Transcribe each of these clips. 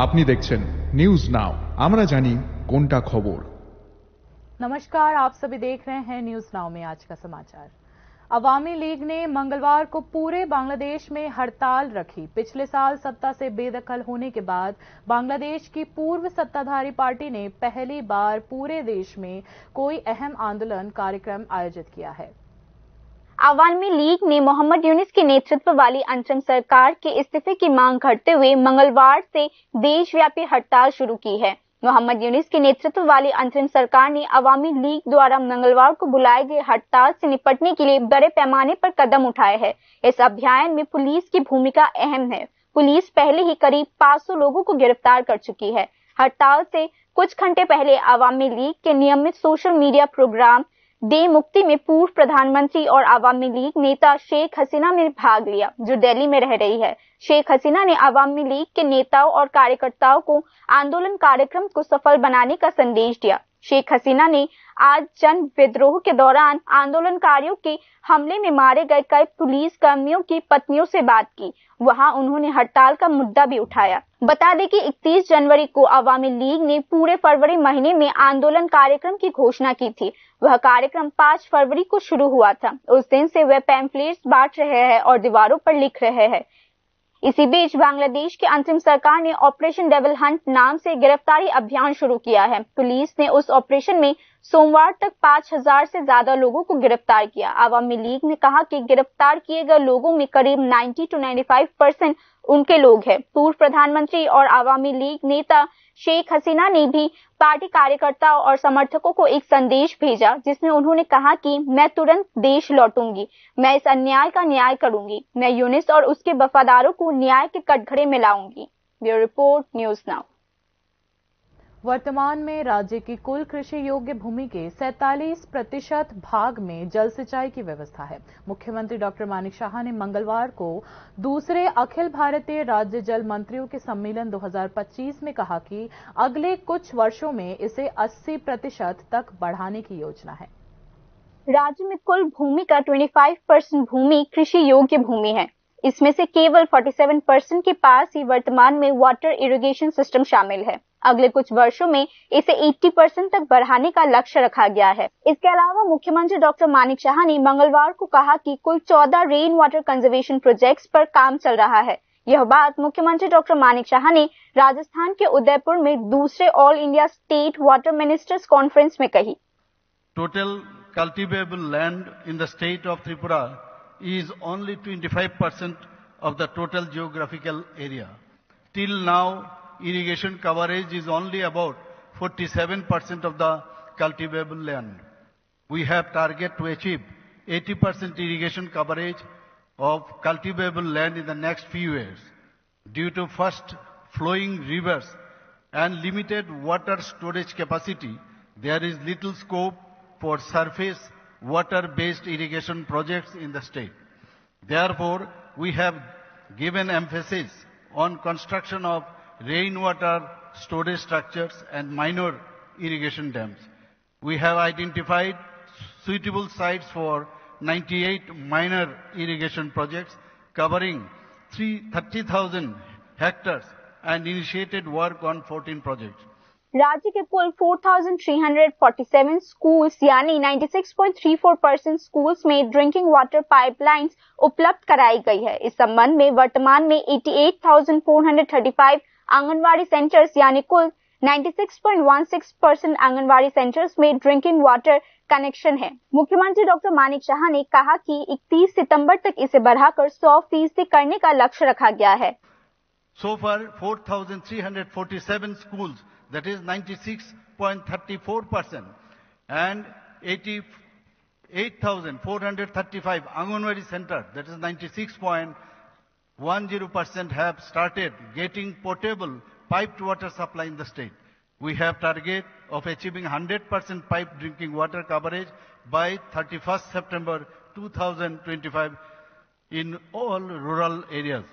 আপনি দেখছেন news now, আমরা জানি কোনটা খবর। नमस्कार, आप सभी देख रहे हैं न्यूज नाउ में आज का समाचार। अवामी लीग ने मंगलवार को पूरे बांग्लादेश में हड़ताल रखी। पिछले साल सत्ता से बेदखल होने के बाद बांग्लादेश की पूर्व सत्ताधारी पार्टी ने पहली बार पूरे देश में कोई अहम आंदोलन कार्यक्रम आयोजित किया है। अवामी लीग ने मोहम्मद यूनिस के नेतृत्व वाली अंतरिम सरकार के इस्तीफे की मांग करते हुए मंगलवार से देशव्यापी हड़ताल शुरू की है। मोहम्मद यूनिस के नेतृत्व वाली अंतरिम सरकार ने अवामी लीग द्वारा मंगलवार को बुलाए गए हड़ताल से निपटने के लिए बड़े पैमाने पर कदम उठाए हैं। इस अभियान में पुलिस की भूमिका अहम है। पुलिस पहले ही करीब 500 लोगों को गिरफ्तार कर चुकी है। हड़ताल से कुछ घंटे पहले अवामी लीग के नियमित सोशल मीडिया प्रोग्राम दे मुक्ति में पूर्व प्रधानमंत्री और अवामी लीग नेता शेख हसीना ने भाग लिया, जो दिल्ली में रह रही है। शेख हसीना ने अवामी लीग के नेताओं और कार्यकर्ताओं को आंदोलन कार्यक्रम को सफल बनाने का संदेश दिया। शेख हसीना ने आज जन विद्रोह के दौरान आंदोलनकारियों के हमले में मारे गए कई पुलिस कर्मियों की पत्नियों से बात की। वहां उन्होंने हड़ताल का मुद्दा भी उठाया। बता दें कि 31 जनवरी को अवामी लीग ने पूरे फरवरी महीने में आंदोलन कार्यक्रम की घोषणा की थी। वह कार्यक्रम 5 फरवरी को शुरू हुआ था। उस दिन से वे पैम्फलेट्स बांट रहे हैं और दीवारों पर लिख रहे हैं। इसी बीच बांग्लादेश की अंतरिम सरकार ने ऑपरेशन डेविल हंट नाम से गिरफ्तारी अभियान शुरू किया है। पुलिस ने उस ऑपरेशन में सोमवार तक 5000 से ज्यादा लोगों को गिरफ्तार किया। अवामी लीग ने कहा कि गिरफ्तार किए गए लोगों में करीब 90 to 95% उनके लोग हैं। पूर्व प्रधानमंत्री और अवामी लीग नेता शेख हसीना ने भी पार्टी कार्यकर्ताओं और समर्थकों को एक संदेश भेजा, जिसमें उन्होंने कहा कि मैं तुरंत देश लौटूंगी, मैं इस अन्याय का न्याय करूंगी, मैं यूनिस और उसके वफादारों को न्याय के कटघरे में लाऊंगी। Bureau report, news now. वर्तमान में राज्य की कुल कृषि योग्य भूमि के 47% भाग में जल सिंचाई की व्यवस्था है। मुख्यमंत्री डॉक्टर मानिक शाह ने मंगलवार को दूसरे अखिल भारतीय राज्य जल मंत्रियों के सम्मेलन 2025 में कहा कि अगले कुछ वर्षों में इसे 80% तक बढ़ाने की योजना है। राज्य में कुल भूमि का 25% भूमि कृषि योग्य भूमि है। इसमें से केवल 47% के पास ही वर्तमान में वाटर इरिगेशन सिस्टम शामिल है। अगले कुछ वर्षों में इसे 80% तक बढ़ाने का लक्ष्य रखा गया है। इसके अलावा मुख्यमंत्री डॉक्टर मानिक शाह ने मंगलवार को कहा कि कुल 14 रेन वाटर कंजर्वेशन प्रोजेक्ट्स पर काम चल रहा है। यह बात मुख्यमंत्री डॉक्टर मानिक शाह ने राजस्थान के उदयपुर में दूसरे all India state water ministers conference में कही। Total cultivable land in the state of Tripura is only 25% of the total geographical area. Till now, irrigation coverage is only about 47% of the cultivable land. We have target to achieve 80% irrigation coverage of cultivable land in the next few years. Due to fast flowing rivers and limited water storage capacity, there is little scope for surface water-based irrigation projects in the state. Therefore, we have given emphasis on construction of rainwater storage structures and minor irrigation dams. We have identified suitable sites for 98 minor irrigation projects covering 30,000 hectares and initiated work on 14 projects. राज्य के कुल 4,347 schools यानी 96.34% schools में drinking water pipelines उपलब्ध कराई गई है। इस संबंध में वर्तमान में 88,435 आंगनवाड़ी सेंटर्स यानी कुल 96.16% आंगनवाड़ी सेंटर्स में ड्रिंकिंग वाटर कनेक्शन है। मुख्यमंत्री डॉक्टर मानिक शाह ने कहा कि 31 सितंबर तक इसे बढ़ाकर 100% करने का लक्ष्य रखा गया है। So far, 4,347 schools, that is 96.34%, and 88,435 Anganwadi centers, that is 96.10%, have started getting potable piped water supply in the state. We have target of achieving 100% piped drinking water coverage by 31st September 2025 in all rural areas.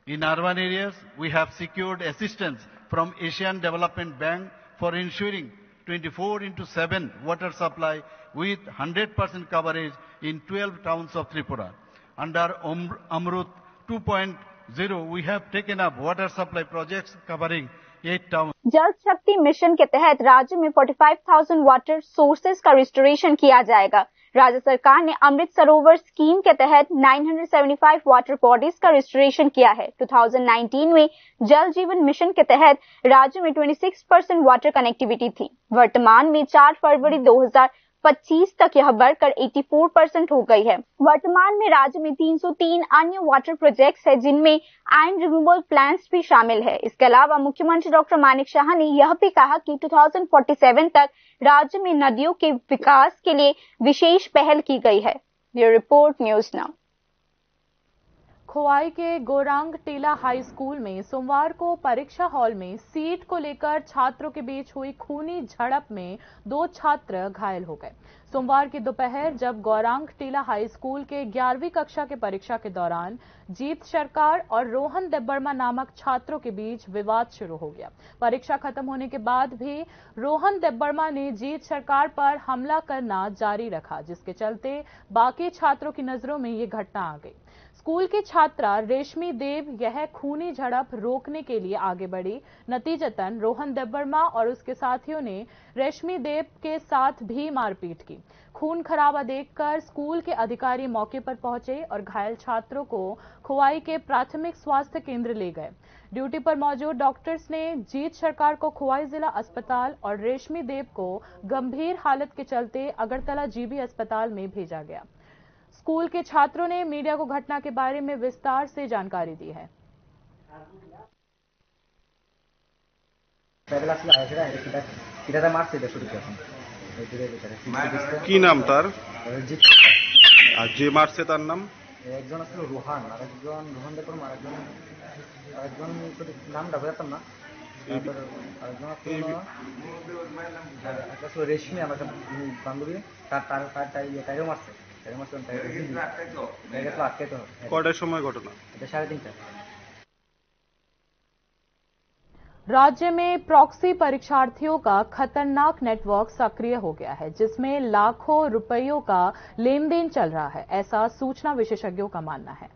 In urban areas, we have secured assistance from Asian Development Bank for ensuring 24/7 water supply with 100% coverage in 12 towns of Tripura. Under Amrut 2.0, we have taken up water supply projects covering 8 towns. जल शक्ति mission के तहत राज्य में 45,000 water sources का restoration किया जाएगा। राज्य सरकार ने अमृत सरोवर स्कीम के तहत 975 वाटर बॉडीज का रिस्टोरेशन किया है। 2019 में जल जीवन मिशन के तहत राज्य में 26% वाटर कनेक्टिविटी थी। वर्तमान में 4 फरवरी 2025 तक यह बढ़कर 84% हो गई है। वर्तमान में राज्य में 303 अन्य वाटर प्रोजेक्ट्स है, जिनमें आयरन रिमूवल प्लांट्स भी शामिल है। इसके अलावा मुख्यमंत्री डॉक्टर मानिक शाह ने यह भी कहा कि 2047 तक राज्य में नदियों के विकास के लिए विशेष पहल की गई है। Bureau report, news now. Khowai के गोरांग टीला हाई स्कूल में सोमवार को परीक्षा हॉल में सीट को लेकर छात्रों के बीच हुई खूनी झड़प में 2 छात्र घायल हो गए। सोमवार की दोपहर जब गोरांग टीला हाई स्कूल के 11वीं कक्षा के परीक्षा के दौरान जीत सरकार और रोहन देब्बर्मा नामक छात्रों के बीच विवाद शुरू हो गया। परीक्षा खत्म होने के बाद भी रोहन देब्बर्मा ने जीत सरकार पर हमला करना जारी रखा, जिसके चलते बाकी छात्रों की नजरों में ये घटना आ गई। स्कूल की छात्रा रेशमी देव यह खूनी झड़प रोकने के लिए आगे बढ़ी। नतीजतन रोहन देब्बर्मा और उसके साथियों ने रेशमी देव के साथ भी मारपीट की। खून खराबा देखकर स्कूल के अधिकारी मौके पर पहुंचे और घायल छात्रों को खोवाई के प्राथमिक स्वास्थ्य केंद्र ले गए। ड्यूटी पर मौजूद डॉक्टर्स ने जीत सरकार को खोवाई जिला अस्पताल और रेशमी देव को गंभीर हालत के चलते अगरतला जीबी अस्पताल में भेजा गया। स्कूल के छात्रों ने मीडिया को घटना के बारे में विस्तार से जानकारी दी है। কি নাম তার? আর যে মারছে তার নাম? একজন আসলে রোহান, আরেকজন রোহন দেববর্মা, আরেকজন নামটা বলতাম না। আরেকজন আসলে রেশমি, আমার বান্ধবী, তারও মারছে। কটার সময় ঘটনা? 3:30। राज्य में प्रॉक्सी परीक्षार्थियों का खतरनाक नेटवर्क सक्रिय हो गया है, जिसमें लाखों रुपयों का लेन देन चल रहा है, ऐसा सूचना विशेषज्ञों का मानना है।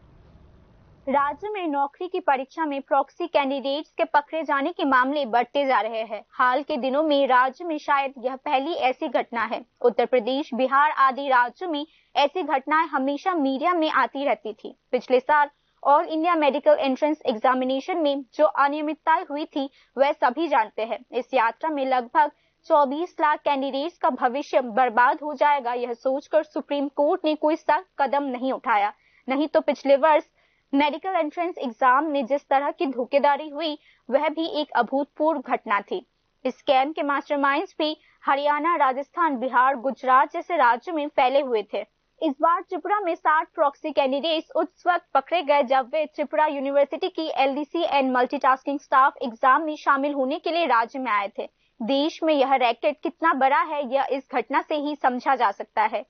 राज्य में नौकरी की परीक्षा में प्रॉक्सी कैंडिडेट्स के पकड़े जाने के मामले बढ़ते जा रहे हैं। हाल के दिनों में राज्य में शायद यह पहली ऐसी घटना है। उत्तर प्रदेश, बिहार आदि राज्यों में ऐसी घटनाएं हमेशा मीडिया में आती रहती थी। पिछले साल all India medical entrance examination में जो अनियमितताएं हुई थी वह सभी जानते हैं। इस यात्रा में लगभग 24 लाख कैंडिडेट्स का भविष्य बर्बाद हो जाएगा, यह सोचकर सुप्रीम कोर्ट ने कोई सख्त कदम नहीं उठाया। नहीं तो पिछले वर्ष मेडिकल एंट्रेंस एग्जाम में जिस तरह की धोखेधारी हुई वह भी एक अभूतपूर्व घटना थी। इस स्कैम के मास्टरमाइंड्स भी हरियाणा, राजस्थान, बिहार, गुजरात जैसे राज्यों में फैले हुए थे। इस बार त्रिपुरा में 60 प्रॉक्सी कैंडिडेट्स उस वक्त पकड़े गए जब वे त्रिपुरा यूनिवर्सिटी की LDC and multitasking staff exam में शामिल होने के लिए राज्य में आए थे। देश में यह रैकेट कितना बड़ा है यह इस घटना से ही समझा जा सकता है।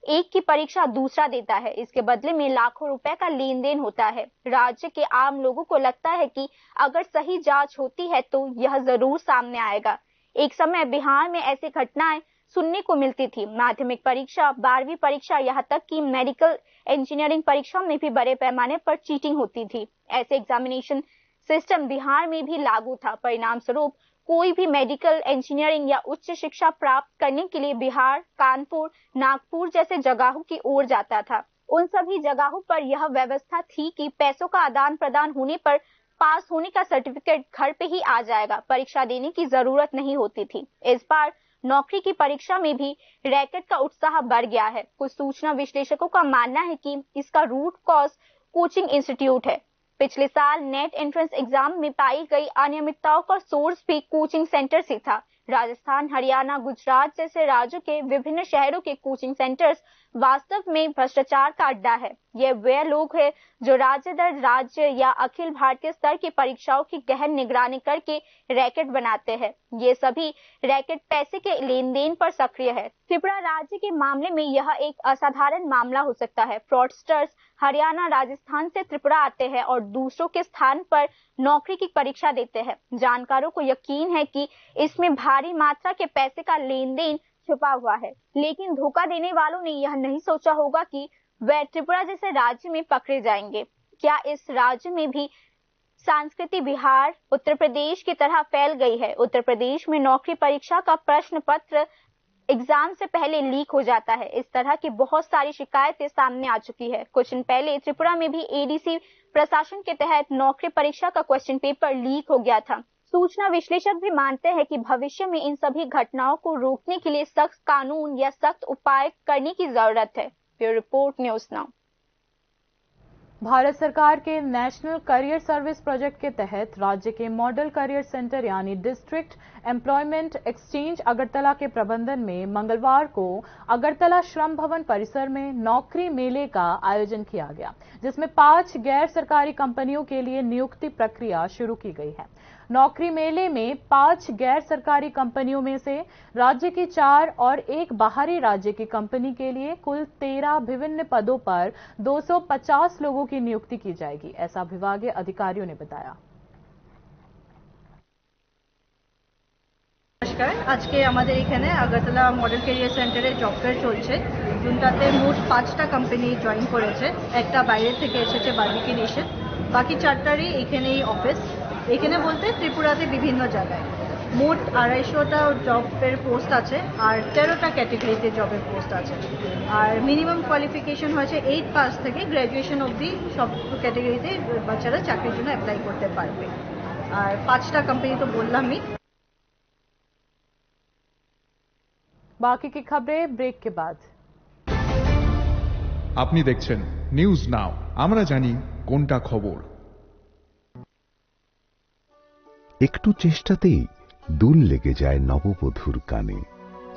एक की परीक्षा दूसरा देता है, इसके बदले में लाखों रुपए का लेन देन होता है। राज्य के आम लोगों को लगता है कि अगर सही जांच होती है तो यह जरूर सामने आएगा। एक समय बिहार में ऐसी घटनाएं सुनने को मिलती थी। माध्यमिक परीक्षा, 12वीं परीक्षा, यहाँ तक कि मेडिकल इंजीनियरिंग परीक्षाओं में भी बड़े पैमाने पर चीटिंग होती थी। ऐसे एग्जामिनेशन सिस्टम बिहार में भी लागू था। परिणाम स्वरूप कोई भी मेडिकल इंजीनियरिंग या उच्च शिक्षा प्राप्त करने के लिए बिहार, कानपुर, नागपुर जैसे जगहों की ओर जाता था। उन सभी जगहों पर यह व्यवस्था थी कि पैसों का आदान प्रदान होने पर पास होने का सर्टिफिकेट घर पे ही आ जाएगा, परीक्षा देने की जरूरत नहीं होती थी। इस बार नौकरी की परीक्षा में भी रैकेट का उत्साह बढ़ गया है। कुछ सूचना विश्लेषकों का मानना है कि इसका रूट कॉज कोचिंग इंस्टीट्यूट है। पिछले साल नेट एंट्रेंस एग्जाम में पाई गई अनियमितताओं का सोर्स भी कोचिंग सेंटर से था। राजस्थान, हरियाणा, गुजरात जैसे राज्यों के विभिन्न शहरों के कोचिंग सेंटर्स वास्तव में भ्रष्टाचार का अड्डा है। ये वे लोग हैं जो राज्य दर राज्य या अखिल भारतीय स्तर की परीक्षाओं की गहन निगरानी करके रैकेट बनाते हैं। ये सभी रैकेट पैसे के लेन देन पर सक्रिय है। त्रिपुरा राज्य के मामले में यह एक असाधारण मामला हो सकता है। फ्रॉडस्टर्स हरियाणा, राजस्थान से त्रिपुरा आते हैं और दूसरों के स्थान पर नौकरी की परीक्षा देते हैं। जानकारों को यकीन है कि इसमें भारी मात्रा के पैसे का लेन देन छुपा हुआ है, लेकिन धोखा देने वालों ने यह नहीं सोचा होगा कि वह त्रिपुरा जैसे राज्य में पकड़े जाएंगे। क्या इस राज्य में भी संस्कृति बिहार उत्तर प्रदेश की तरह फैल गई है। उत्तर प्रदेश में नौकरी परीक्षा का प्रश्न पत्र एग्जाम से पहले लीक हो जाता है। इस तरह की बहुत सारी शिकायतें सामने आ चुकी है। कुछ दिन पहले त्रिपुरा में भी एडीसी प्रशासन के तहत नौकरी परीक्षा का क्वेश्चन पेपर लीक हो गया था। सूचना विश्लेषक भी मानते हैं कि भविष्य में इन सभी घटनाओं को रोकने के लिए सख्त कानून या सख्त उपाय करने की जरूरत है। Bureau report, news now. Bharat सरकार के नेशनल करियर सर्विस प्रोजेक्ट के तहत राज्य के मॉडल करियर सेंटर यानी डिस्ट्रिक्ट एम्प्लॉयमेंट एक्सचेंज अगरतला के प्रबंधन में मंगलवार को अगरतला श्रम भवन परिसर में नौकरी मेले का आयोजन किया गया, जिसमें 5 गैर सरकारी कंपनियों के लिए नियुक्ति प्रक्रिया शुरू की गई है। नौकरी मेले में 5 गैर सरकारी कंपनियों में से राज्य की 4 और एक बाहरी राज्य की कंपनी के लिए कुल 13 विभिन्न पदों पर 250 लोगों की नियुक्ति की जाएगी, ऐसा विभागीय अधिकारियों ने बताया। নমস্কার, আজকে আমাদের এখানে আগরতলা মডেল ক্যারিয়ার সেন্টারে জব ফেয়ার চলছে, যেটাতে মোট 5টা কোম্পানি জয়েন করেছে। একটা বাইরে থেকে এসেছে বার্বিকি নেশন, বাকি 4টারই এখানেই অফিস। এখানে বলতে ত্রিপুরাতে বিভিন্ন জায়গায় মোট 250টা জবের পোস্ট আছে আর 13টা ক্যাটাগরিতে জবের পোস্ট আছে। আর মিনিমাম কোয়ালিফিকেশন হয়েছে 8 পাস থেকে গ্র্যাজুয়েশন অবধি সব ক্যাটাগরিতে বাচ্চারা চাকরির জন্য অ্যাপ্লাই করতে পারবে। আর 5টা কোম্পানি তো বললামই। बाकी की खबरें ब्रेक के बाद। আপনি দেখছেন নিউজ নাও, আমরা জানি কোনটা খবর। একটু চেষ্টাতেই দুল লেগে যায় নববধূর কানে,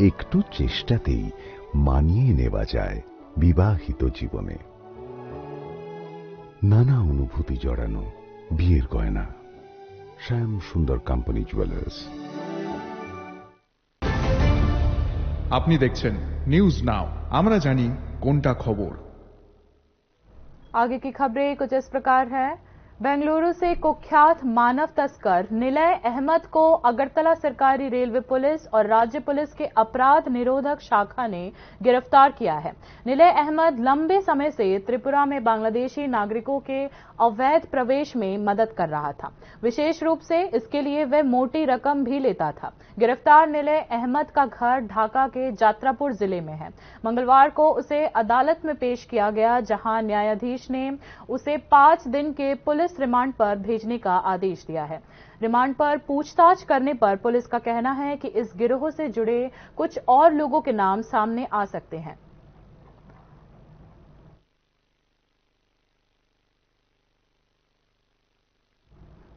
একটু চেষ্টাতেই মানিয়ে নেওয়া যায় বিবাহিত জীবনে। নানা অনুভূতি জড়ানো বিয়ের গয়না, শ্যাম সুন্দর কোম্পানি জুয়েলার্স। আপনি দেখছেন নিউজ নাও, আমরা জানি কোনটা খবর। आगे की खबरें कुछ इस प्रकार है। बेंगलुरु से कुख्यात मानव तस्कर निलय अहमद को अगरतला सरकारी रेलवे पुलिस और राज्य पुलिस के अपराध निरोधक शाखा ने गिरफ्तार किया है। निलय अहमद लंबे समय से त्रिपुरा में बांग्लादेशी नागरिकों के अवैध प्रवेश में मदद कर रहा था। विशेष रूप से इसके लिए वह मोटी रकम भी लेता था। गिरफ्तार निलय अहमद का घर ढाका के जात्रापुर जिले में है। मंगलवार को उसे अदालत में पेश किया गया, जहां न्यायाधीश ने उसे 5 दिन के पुलिस रिमांड पर भेजने का आदेश दिया है। रिमांड पर पूछताछ करने पर पुलिस का कहना है कि इस गिरोह से जुड़े कुछ और लोगों के नाम सामने आ सकते हैं।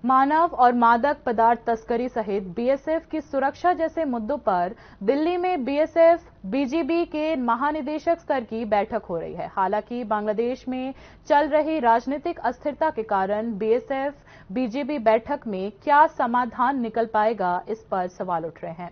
मानव और मादक पदार्थ तस्करी सहित बीएसएफ की सुरक्षा जैसे मुद्दों पर दिल्ली में बीएसएफ बीजीबी के महानिदेशक स्तर की बैठक हो रही है। हालांकि बांग्लादेश में चल रही राजनीतिक अस्थिरता के कारण बीएसएफ बीजीबी बैठक में क्या समाधान निकल पाएगा, इस पर सवाल उठ रहे हैं।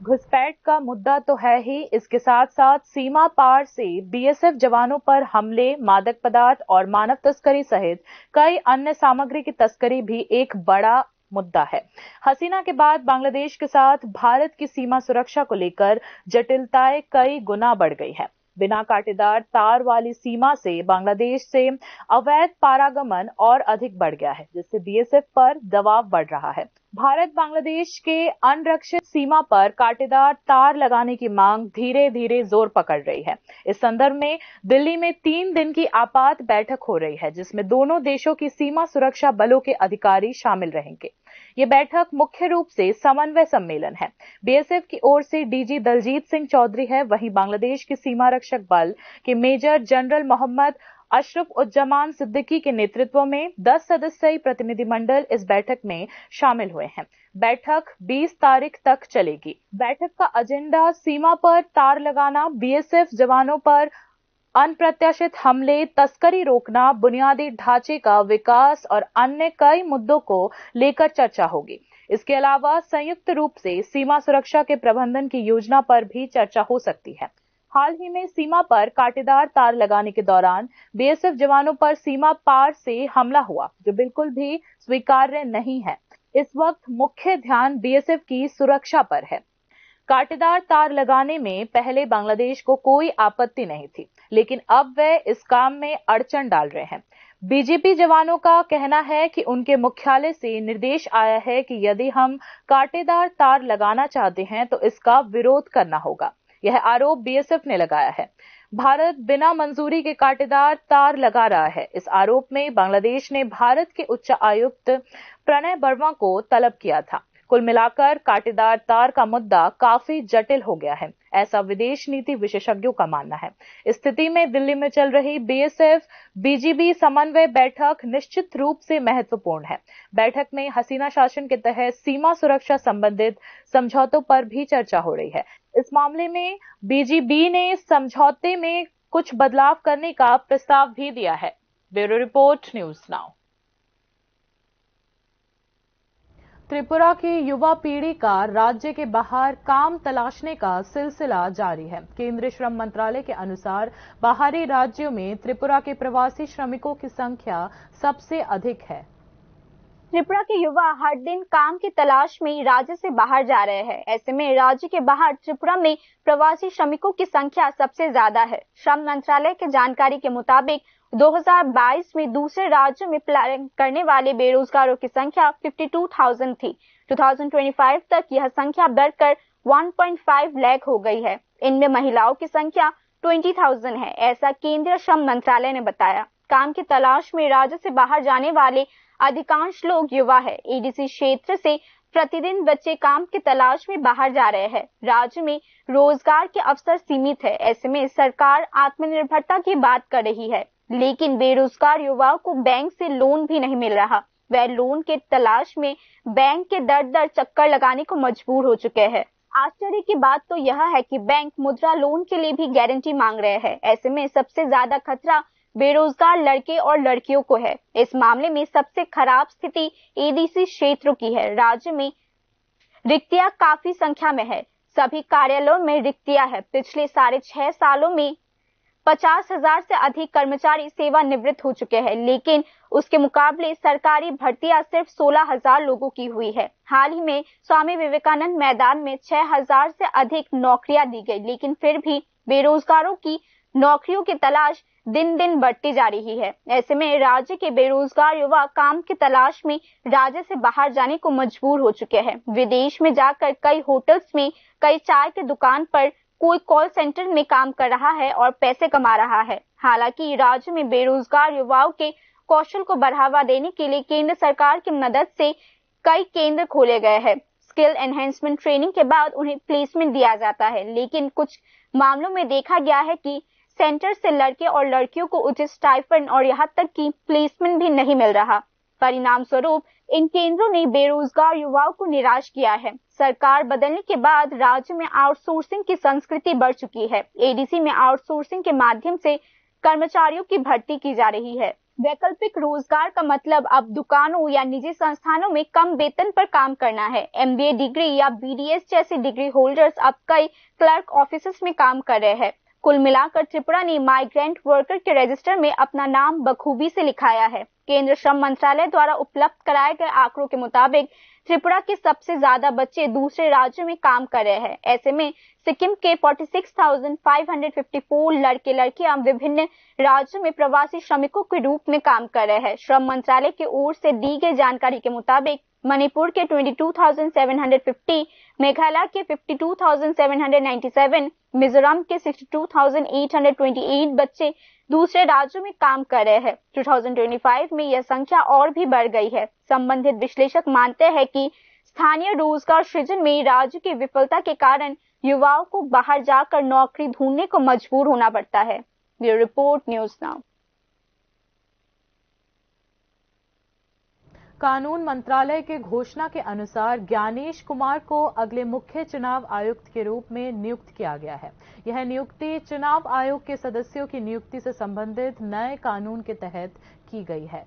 घुसपैठ का मुद्दा तो है ही, इसके साथ साथ सीमा पार से बीएसएफ जवानों पर हमले, मादक पदार्थ और मानव तस्करी सहित कई अन्य सामग्री की तस्करी भी एक बड़ा मुद्दा है। हसीना के बाद बांग्लादेश के साथ भारत की सीमा सुरक्षा को लेकर जटिलताएं कई गुना बढ़ गई है। बिना कांटेदार तार वाली सीमा से बांग्लादेश से अवैध पारागमन और अधिक बढ़ गया है, जिससे बीएसएफ पर दबाव बढ़ रहा है। भारत बांग्लादेश के अनरक्षित सीमा पर कांटेदार तार लगाने की मांग धीरे धीरे जोर पकड़ रही है। इस संदर्भ में दिल्ली में 3 दिन की आपात बैठक हो रही है, जिसमें दोनों देशों की सीमा सुरक्षा बलों के अधिकारी शामिल रहेंगे। ये बैठक मुख्य रूप से समन्वय सम्मेलन है। बीएसएफ की ओर से डीजी दलजीत सिंह चौधरी है, वहीं बांग्लादेश के सीमा रक्षक बल के मेजर जनरल मोहम्मद अशरफ उज्जमान सिद्दीकी के नेतृत्व में 10 सदस्यीय प्रतिनिधिमंडल इस बैठक में शामिल हुए हैं। बैठक 20 तारीख तक चलेगी। बैठक का एजेंडा सीमा पर तार लगाना, बीएसएफ जवानों पर अनप्रत्याशित हमले, तस्करी रोकना, बुनियादी ढांचे का विकास और अन्य कई मुद्दों को लेकर चर्चा होगी। इसके अलावा संयुक्त रूप से सीमा सुरक्षा के प्रबंधन की योजना पर भी चर्चा हो सकती है। हाल ही में सीमा पर कांटेदार तार लगाने के दौरान बीएसएफ जवानों पर सीमा पार से हमला हुआ, जो बिल्कुल भी स्वीकार्य नहीं है। इस वक्त मुख्य ध्यान बीएसएफ की सुरक्षा पर है। कांटेदार तार लगाने में पहले बांग्लादेश को कोई आपत्ति नहीं थी, लेकिन अब वे इस काम में अड़चन डाल रहे हैं। बीजेपी जवानों का कहना है कि उनके मुख्यालय से निर्देश आया है कि यदि हम कांटेदार तार लगाना चाहते हैं तो इसका विरोध करना होगा। यह आरोप बीएसएफ ने लगाया है। भारत बिना मंजूरी के कांटेदार तार लगा रहा है। इस आरोप में बांग्लादेश ने भारत के उच्च आयुक्त प्रणय वर्मा को तलब किया था। कुल मिलाकर कांटेदार तार का मुद्दा काफी जटिल हो गया है, ऐसा विदेश नीति विशेषज्ञों का मानना है। इस स्थिति में दिल्ली में चल रही बीएसएफ बीजीबी समन्वय बैठक निश्चित रूप से महत्वपूर्ण है। बैठक में हसीना शासन के तहत सीमा सुरक्षा संबंधित समझौतों पर भी चर्चा हो रही है। इस मामले में बीजीबी ने समझौते में कुछ बदलाव करने का प्रस्ताव भी दिया है। Bureau report, news now. Tripura की युवा पीढ़ी का राज्य के बाहर काम तलाशने का सिलसिला जारी है। केंद्रीय श्रम मंत्रालय के अनुसार बाहरी राज्यों में त्रिपुरा के प्रवासी श्रमिकों की संख्या सबसे अधिक है। त्रिपुरा के युवा हर दिन काम की तलाश में राज्य से बाहर जा रहे हैं। ऐसे में राज्य के बाहर त्रिपुरा में प्रवासी श्रमिकों की संख्या सबसे ज्यादा है। श्रम मंत्रालय की जानकारी के मुताबिक 2022 में दूसरे राज्यों में अप्लाई करने वाले बेरोजगारों की संख्या 52,000 थी। 2025 तक यह संख्या बढ़कर 1.5 लाख हो गई है। इनमें महिलाओं की संख्या 20,000 है, ऐसा केंद्रीय श्रम मंत्रालय ने बताया। काम की तलाश में राज्य से बाहर जाने वाले अधिकांश लोग युवा है। एडीसी क्षेत्र से प्रतिदिन बच्चे काम की तलाश में बाहर जा रहे हैं। राज्य में रोजगार के अवसर सीमित है। ऐसे में सरकार आत्मनिर्भरता की बात कर रही है, लेकिन बेरोजगार युवाओं को बैंक से लोन भी नहीं मिल रहा। वह लोन के तलाश में बैंक के दर चक्कर लगाने को मजबूर हो चुके हैं। आश्चर्य की बात तो यह है कि बैंक मुद्रा लोन के लिए भी गारंटी मांग रहे हैं। ऐसे में सबसे ज्यादा खतरा बेरोजगार लड़के और लड़कियों को है। इस मामले में सबसे खराब स्थिति एडीसी क्षेत्रों की है। राज्य में रिक्तियां काफी संख्या में है। सभी कार्यालयों में रिक्तियां है। पिछले 6.5 सालों में 50,000 से अधिक कर्मचारी सेवानिवृत्त हो चुके हैं, लेकिन उसके मुकाबले सरकारी भर्तियां सिर्फ 16,000 लोगों की हुई है। हाल ही में स्वामी विवेकानंद मैदान में 6,000 से अधिक नौकरियां दी गई, लेकिन फिर भी बेरोजगारों की नौकरियों की तलाश दिन दिन बढ़ती जा रही है। ऐसे में राज्य के बेरोजगार युवा काम की तलाश में राज्य से बाहर जाने को मजबूर हो चुके हैं। विदेश में जाकर कई होटल्स में, कई चाय की दुकान पर, कोई कॉल सेंटर में काम कर रहा है और पैसे कमा रहा है। हालांकि राज्य में बेरोजगार युवाओं के कौशल को बढ़ावा देने के लिए केंद्र सरकार की मदद से कई केंद्र खोले गए हैं। स्किल एनहेंसमेंट ट्रेनिंग के बाद उन्हें प्लेसमेंट दिया जाता है, लेकिन कुछ मामलों में देखा गया है कि सेंटर से लड़के और लड़कियों को उचित स्टाइपेंड और यहाँ तक कि प्लेसमेंट भी नहीं मिल रहा। परिणाम स्वरूप इन केंद्रों ने बेरोजगार युवाओं को निराश किया है। सरकार बदलने के बाद राज्य में आउटसोर्सिंग की संस्कृति बढ़ चुकी है। एडीसी में आउटसोर्सिंग के माध्यम से कर्मचारियों की भर्ती की जा रही है। वैकल्पिक रोजगार का मतलब अब दुकानों या निजी संस्थानों में कम वेतन पर काम करना है। एमबीए डिग्री या बीडीएस जैसे डिग्री होल्डर्स अब कई क्लर्क ऑफिसेस में काम कर रहे हैं। कुल मिलाकर त्रिपुरा ने माइग्रेंट वर्कर के रजिस्टर में अपना नाम बखूबी से लिखाया है। केंद्र श्रम मंत्रालय द्वारा उपलब्ध कराए गए आंकड़ों के मुताबिक त्रिपुरा के सबसे ज्यादा बच्चे दूसरे राज्यों में काम कर रहे हैं। ऐसे में सिक्किम के 46,554 लड़के लड़कियां विभिन्न राज्यों में प्रवासी श्रमिकों के रूप में काम कर रहे हैं। श्रम मंत्रालय की ओर से दी गई जानकारी के मुताबिक मणिपुर के 22,750, मेघालय के 52,797, मिजोरम के 62,828 बच्चे दूसरे राज्यों में काम कर रहे हैं। 2025 में यह संख्या और भी बढ़ गई है। संबंधित विश्लेषक मानते हैं कि स्थानीय रोजगार सृजन में राज्य की विफलता के कारण युवाओं को बाहर जाकर नौकरी ढूंढने को मजबूर होना पड़ता है। Bureau report, news now. कानून मंत्रालय के घोषणा के अनुसार ज्ञानेश कुमार को अगले मुख्य चुनाव आयुक्त के रूप में नियुक्त किया गया है। यह नियुक्ति चुनाव आयोग के सदस्यों की नियुक्ति से संबंधित नए कानून के तहत की गई है।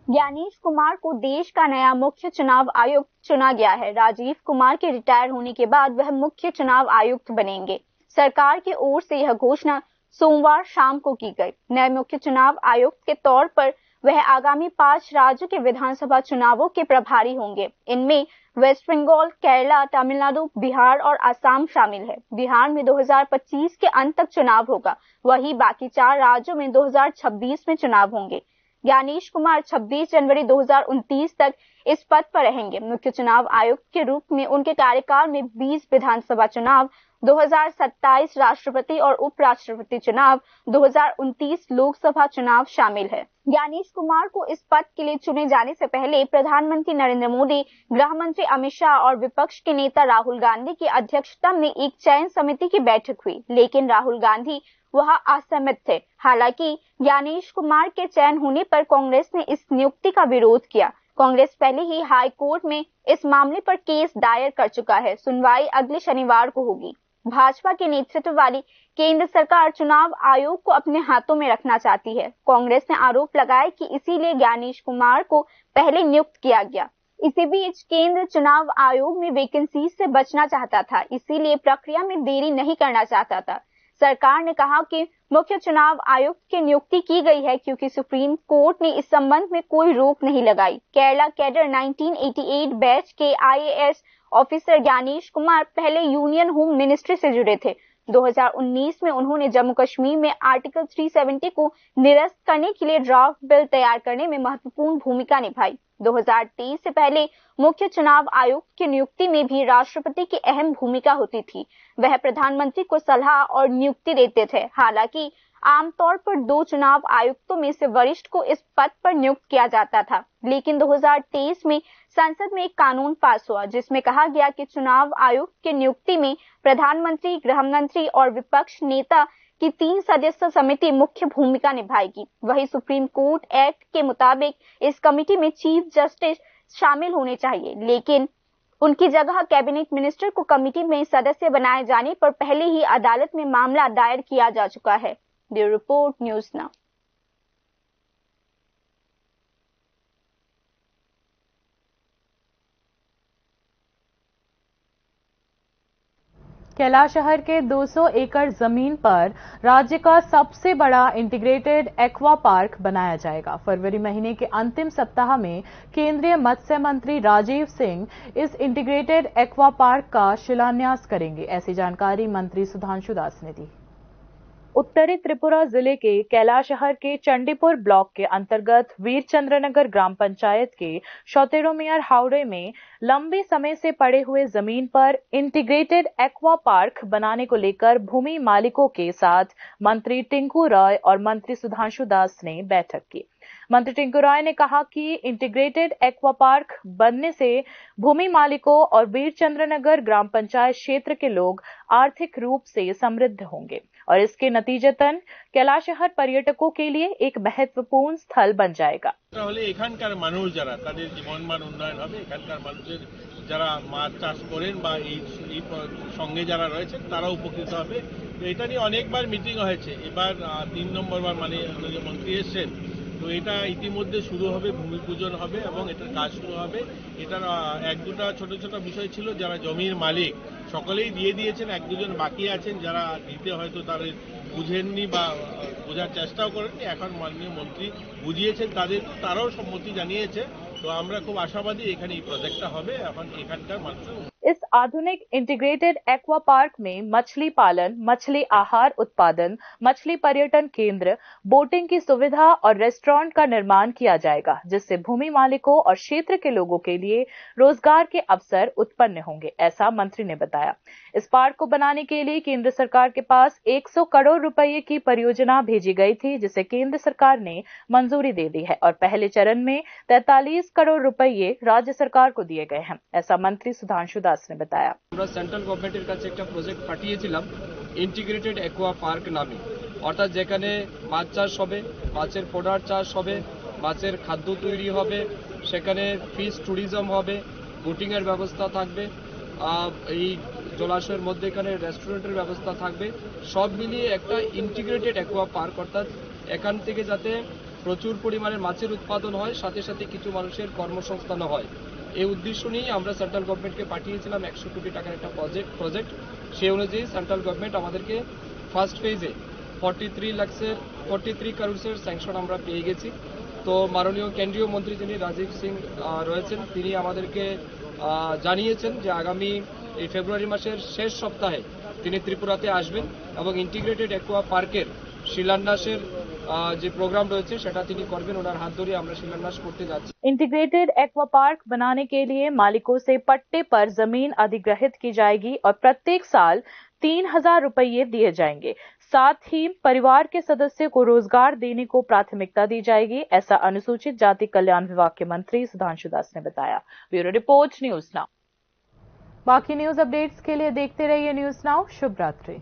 ज्ञानेश कुमार को देश का नया मुख्य चुनाव आयुक्त चुना गया है। राजीव कुमार के रिटायर होने के बाद वह मुख्य चुनाव आयुक्त बनेंगे। सरकार की ओर से यह घोषणा सोमवार शाम को की गई। नए मुख्य चुनाव आयुक्त के तौर पर वह आगामी 5 राज्यों के विधानसभा चुनावों के प्रभारी होंगे। इनमें वेस्ट बंगाल, केरला, तमिलनाडु, बिहार और असम शामिल है। बिहार में 2025 के अंत तक चुनाव होगा, वहीं बाकी 4 राज्यों में 2026 में चुनाव होंगे। ज्ञानेश कुमार 26 जनवरी 2029 तक इस पद पर रहेंगे। मुख्य चुनाव आयुक्त के रूप में उनके कार्यकाल में 20 विधानसभा चुनाव, 2027 राष्ट्रपति और उपराष्ट्रपति चुनाव, 2029 लोकसभा चुनाव शामिल है। ज्ञानेश कुमार को इस पद के लिए चुने जाने से पहले प्रधानमंत्री नरेंद्र मोदी, गृह मंत्री अमित शाह और विपक्ष के नेता राहुल गांधी की अध्यक्षता में एक चयन समिति की बैठक हुई, लेकिन राहुल गांधी वहां असहमत थे। हालांकि ज्ञानेश कुमार के चयन होने पर कांग्रेस ने इस नियुक्ति का विरोध किया। कांग्रेस पहले ही हाई कोर्ट में इस मामले पर केस दायर कर चुका है। सुनवाई अगले शनिवार को होगी। भाजपा के नेतृत्व वाली केंद्र सरकार चुनाव आयोग को अपने हाथों में रखना चाहती है। कांग्रेस ने आरोप लगाया कि इसीलिए ज्ञानेश कुमार को पहले नियुक्त किया गया। इसी बीच केंद्र चुनाव आयोग में वैकेंसी से बचना चाहता था, इसीलिए प्रक्रिया में देरी नहीं करना चाहता था। सरकार ने कहा कि मुख्य चुनाव आयुक्त की नियुक्ति की गई है क्योंकि सुप्रीम कोर्ट ने इस संबंध में कोई रोक नहीं लगाई। केरला कैडर 1988 बैच के IAS ऑफिसर ज्ञानेश कुमार पहले यूनियन होम मिनिस्ट्री से जुड़े थे। 2019 में उन्होंने जम्मू कश्मीर में आर्टिकल 370 को निरस्त करने के लिए ड्राफ्ट बिल तैयार करने में महत्वपूर्ण भूमिका निभाई। 2023 से पहले मुख्य चुनाव आयुक्त की नियुक्ति में भी राष्ट्रपति की अहम भूमिका होती थी। वह प्रधानमंत्री को सलाह और नियुक्ति देते थे। हालांकि आमतौर पर 2 चुनाव आयुक्तों में से वरिष्ठ को इस पद पर नियुक्त किया जाता था, लेकिन 2023 में संसद में एक कानून पास हुआ जिसमें कहा गया कि चुनाव आयुक्त की नियुक्ति में प्रधानमंत्री, गृह मंत्री और विपक्ष नेता की 3 सदस्य समिति मुख्य भूमिका निभाएगी। वहीं सुप्रीम कोर्ट एक्ट के मुताबिक इस कमेटी में चीफ जस्टिस शामिल होने चाहिए, लेकिन उनकी जगह कैबिनेट मिनिस्टर को कमेटी में सदस्य बनाए जाने पर पहले ही अदालत में मामला दायर किया जा चुका है। Bureau report, news now. Kailash शहर के 200 एकड़ जमीन पर राज्य का सबसे बड़ा इंटीग्रेटेड एक्वा पार्क बनाया जाएगा। फरवरी महीने के अंतिम सप्ताह में केंद्रीय मत्स्य मंत्री राजीव सिंह इस इंटीग्रेटेड एक्वा पार्क का शिलान्यास करेंगे। ऐसी जानकारी मंत्री सुधांशु दास ने दी। उत्तरी त्रिपुरा जिले के कैलाश शहर के चंडीपुर ब्लॉक के अंतर्गत वीरचंद्रनगर ग्राम पंचायत के शौतेरोमियर हावड़े में लंबे समय से पड़े हुए जमीन पर इंटीग्रेटेड एक्वा पार्क बनाने को लेकर भूमि मालिकों के साथ मंत्री टिंकू रॉय और मंत्री सुधांशु दास ने बैठक की। मंत्री टिंकू रॉय ने कहा कि इंटीग्रेटेड एक्वा पार्क बनने से भूमि मालिकों और वीरचंद्रनगर ग्राम पंचायत क्षेत्र के लोग आर्थिक रूप से समृद्ध होंगे और इसके नतीजतन कैलाश शहर पर्यटकों के लिए एक महत्वपूर्ण स्थल बन जाएगा। এখানকার মানুষ যারা তাদের জীবনমান উন্নয়ন হবে, এখানকার মানুষের যারা মাছ চাষ করেন বা এই সঙ্গে যারা রয়েছেন তারা উপকৃত হবে। এটা নিয়ে অনেকবার মিটিং হয়েছে, এবার 3 নম্বরবার মানে মন্ত্রী এসেছেন। তো এটা ইতিমধ্যে শুরু হবে, ভূমি পূজন হবে এবং এটার কাজ শুরু হবে। এটার 1-2টা ছোট ছোট বিষয় ছিল, যারা জমির মালিক সকলেই দিয়ে দিয়েছেন, 1-2জন বাকি আছেন যারা দিতে হয়তো তাদের বুঝেননি বা বোঝার চেষ্টাও করেননি। এখন মাননীয় মন্ত্রী বুঝিয়েছেন তারাও সম্মতি জানিয়েছে। তো আমরা খুব আশাবাদী এখানে এই প্রজেক্টটা হবে। এখন এখানকার মানুষ इस आधुनिक इंटीग्रेटेड एक्वा पार्क में मछली पालन, मछली आहार उत्पादन, मछली पर्यटन केंद्र, बोटिंग की सुविधा और रेस्टोरेंट का निर्माण किया जाएगा, जिससे भूमि मालिकों और क्षेत्र के लोगों के लिए रोजगार के अवसर उत्पन्न होंगे, ऐसा मंत्री ने बताया। इस पार्क को बनाने के लिए केंद्र सरकार के पास 100 करोड़ रुपए की परियोजना भेजी गई थी, जिसे केंद्र सरकार ने मंजूरी दे दी है और पहले चरण में 43 करोड़ रुपए राज्य सरकार को दिए गए हैं, ऐसा मंत्री सुधांशु दास ने बताया। আমরা সেন্ট্রাল গভর্নমেন্টের কাছে একটা প্রজেক্ট পাঠিয়েছিলাম ইন্টিগ্রেটেড অ্যাকোয়া পার্ক নামে, অর্থাৎ যেখানে মাছ চাষ হবে, মাছের ফোডার চাষ হবে, মাছের খাদ্য তৈরি হবে, সেখানে ফিশ ট্যুরিজম হবে, বোটিং এর ব্যবস্থা থাকবে, এই জলাশয়ের মধ্যে এখানে রেস্টুরেন্টের ব্যবস্থা থাকবে। সব মিলিয়ে একটা ইন্টিগ্রেটেড অ্যাকোয়া পার্ক, অর্থাৎ এখান থেকে যাতে প্রচুর পরিমাণে মাছের উৎপাদন হয়, সাথে সাথে কিছু মানুষের কর্মসংস্থানও হয়। এই উদ্দেশ্য নিয়ে আমরা সেন্ট্রাল গভর্নমেন্টকে পাঠিয়েছিলাম 100 কোটি টাকার একটা প্রজেক্ট। সেই অনুযায়ী সেন্ট্রাল গভর্নমেন্ট আমাদেরকে ফার্স্ট ফেজে 43 কারোরের স্যাংশন আমরা পেয়ে গেছি। তো মাননীয় কেন্দ্রীয় মন্ত্রী যিনি রাজীব সিং রয়েছেন, তিনি আমাদেরকে জানিয়েছেন যে আগামী এই ফেব্রুয়ারি মাসের শেষ সপ্তাহে তিনি ত্রিপুরাতে আসবেন এবং ইন্টিগ্রেটেড অ্যাকোয়া পার্কের শিলান্যাসের যে প্রোগ্রাম রয়েছে সেটা তিনি করবেন, ওনার হাত ধরে আমরা শিলান্যাস করতে যাচ্ছি। इंटीग्रेटेड एक्वा पार्क बनाने के लिए मालिकों से पट्टे पर जमीन अधिग्रहित की जाएगी और प्रत्येक साल 3,000 रुपये दिए जाएंगे। साथ ही परिवार के सदस्य को रोजगार देने को प्राथमिकता दी जाएगी, ऐसा अनुसूचित जाति कल्याण विभाग के मंत्री सुधांशु दास ने बताया। Bureau report, news now. बाकी न्यूज अपडेट्स के लिए देखते रहिए न्यूज नाउ। शुभ रात्रि।